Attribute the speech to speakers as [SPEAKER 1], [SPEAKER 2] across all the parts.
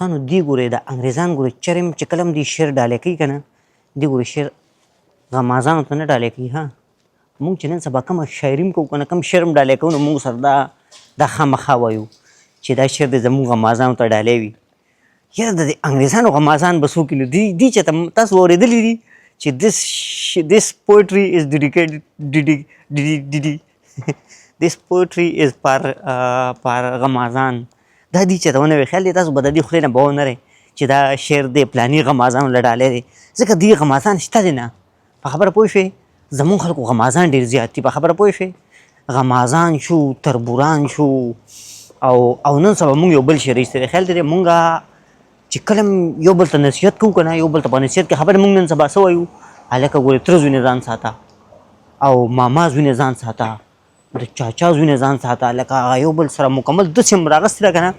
[SPEAKER 1] دوستانو دی ګورئ د انګریزان ګورئ چرم چې کله هم دی شعر ډالۍ کوي که نه دی ګورئ شعر غمازانو ته نه ډالۍ کوي ها مونږ چې نن سبا کومه شاعري هم کوو که نه کوم شعر هم ډالۍ کوو نو مونږ سره دا خامخا وایو چې دا شعر دی زموږ غمازانو ته ډالۍ وي یاره د انګریزانو غمازان به څوک دي دی چې تاسو اورېدلي دي چې this poetry is this poetry is پر غمازان دا دی چې ته ونه وي خیال دی تاسو به د دې خولې نه به ونرئ چې دا شعر دی پلاني غمازانو له ډالۍ دی ځکه دې غمازان شته دی نه په خبره پوه شوې زمونږ خلکو غمازان ډېر زیات دي په خبره پوه شوې غمازان شو تربوران شو او نن سبا مونږ یو بل شعر ایستی دی خیال دی مونږ چې کله یو بل ته نصیحت کوو که نه یو بل ته په نصیحت کې خبرې مونږ نن سبا څه وایو هلکه ګورې تره زوی نه ځان ساته او ماما زوی نه ځان ساته د چاچا زوی نه ځان ساته لکه هغه یو بل سره مکمل داسې هم راغستې ده که نه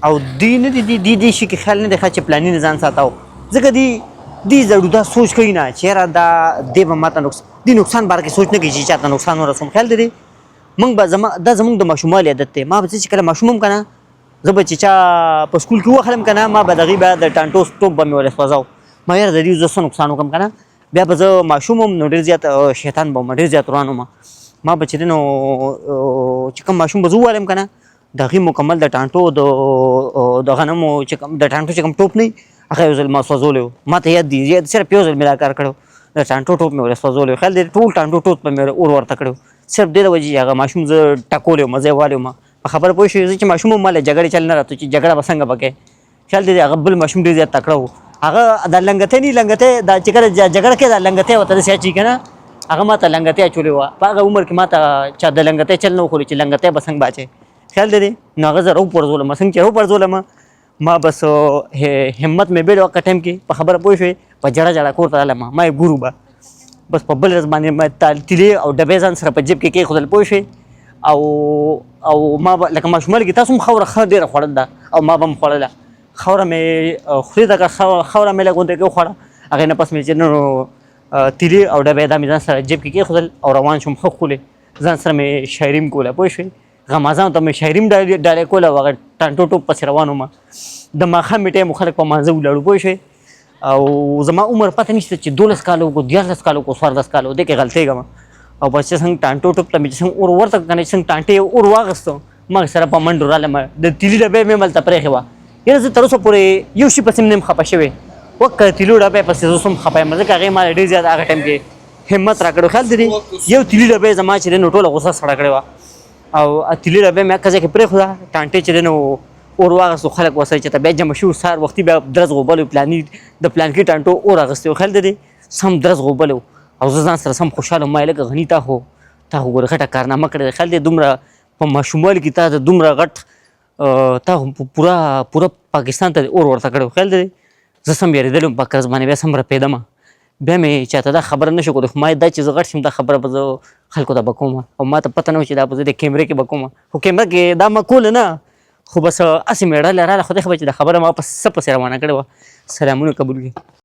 [SPEAKER 1] او دی نه دی دې شي کې خیال نه دی ښه چې پلاني نه ځان ساته ځکه دی زړو دا سوچ کوي نه چې یاره دی به ماته دی نقصان باره کې سوچ نه کوي چې چاته نقصان ورسوم خیال دی موږ به دا زموږ د ماشوموالي عادت دی ما به چې کله ماشوم هم که نه زه به چې چا په سکول کې وخلم که نه ما به د هغې به د ټانټو ټوپ به مې ورې سوځاو ما یاره د دې زه څه نقصان وکړم که نه بیا به زه ماشوم هم نو ډېر زیات شیطان به وم ډېر زیات روان وم ما به چې دی نو چې کوم ماشوم به زه ووالم که نه د هغې مکمل د ټانټو د غنمو چې کوم د ټانټو چې کوم ټوپ نه هغه یو ځل ما سوځولی و ما ته یاد دي صرف یو ځل مې دا کار کړی د ټانټو ټوپ مې ورې سوځولی و خیال دی ټول ټانټو ټوپ به مې اور ورته کړی و صرف دې د وجې چې هغه ماشوم زه ټکولی وم زه یې والی وم په خبره پوه شوې زه چې ماشوم هم ماله جګړې چل نه راته چې جګړه به څنګه به کوې خیال دی هغه بل ماشوم ډېر زیات تکړه و هغه دا لنګتی نه لنګتی دا چې کله جګړه کوي دا لنګتی ورته داسې اچوي که نه هغه ما ته لنګتی اچولی وه په هغه عمر کې ما ته چا د لنګتی چل نه وښولي چې لنګتی به څنګه به اچوي خیال دی نو هغه زه راوپرځولم څنګه چې راوپرځولم ما بس همت مې بیل وقت ټایم کې په خبره پوه شوې په جړه کور ته رالم ما یې ګورو به بس په بل ورځ باندې ما تیلې او ډبې ځان سره په جیب کې کېښودل پوه شوې او ما به لکه ماشوموالي کې تاسو هم خاوره ښه ډېره خوړل ده او ما به هم خوړله خاوره مې خولې ته کړه خاوره مې لږ غونډې کې وخوړه هغې نه پس مې چې نو تیلې او ډبې دا مې ځان سره جیب کې کېښودل او روان شوم ښه خولې ځان سره مې شاعري هم کوله پوه شوې غمازانو ته مې شاعري هم ډالۍ کوله او هغه ټانټو ټوپ پسې روان وم د ماښام ټایم خلک په مانځه ولاړو پوه شوې او زما عمر پته نشته چې 12 کاله وکړو 14 کاله وکړو 14 کاله دې کې غلطېږم او بس چې څنګه ټانټو ټوپ ته مې چې څنګه اور ورته که نه چې څنګه ټانټې اور واغېستو ما سره په منډو رالم د تیلي ډبې مې هلته پرېښې وه یاره زه تر اوسه پورې یو شي پسې مې نه یم خفه شوی وکه تیلو ډبې پسې زه اوس هم خفه یم ځکه هغې ما ډېر زیات هغه ټایم کې همت را کړی خیال دی یو تیلي ډبې زما چې دی نو ټوله غوسه سړه کړې وه او تیلي ډبې مې هکه ځای کې پرېښوده ټانټې چې دی نو اور واغېستو خلک ورسره چې ته بیا جمع شو سهار وختي بیا درز غوبل و پلاني د پلانکي ټانټو اور اخیستی و خیال دی سم درز غوبل و او زه ځان سره سم خوشحاله ما یې لکه غني تا خو ګوره غټه کارنامه کړې ده خیال دی دومره په ماشوموالي کې تا د دومره غټ تا پوره پاکستان ته اور ورته کړی خیال دی زه سم یارېدلی وم په قرض باندې بیا سم رپېدمه بیا مې چاته دا خبره نه شو کولی خو ما دا چې زه غټ شم دا خبره به زه خلکو ته به کوم او ما ته پته نه و چې دا به زه د کیمرې کې به کوم خو کیمره کې دا ما کوله نه خو بس هسې مې ډله راله خدای خبر چې دا خبره ما په څه پسې روانه کړې وه سلامونه قبول کړي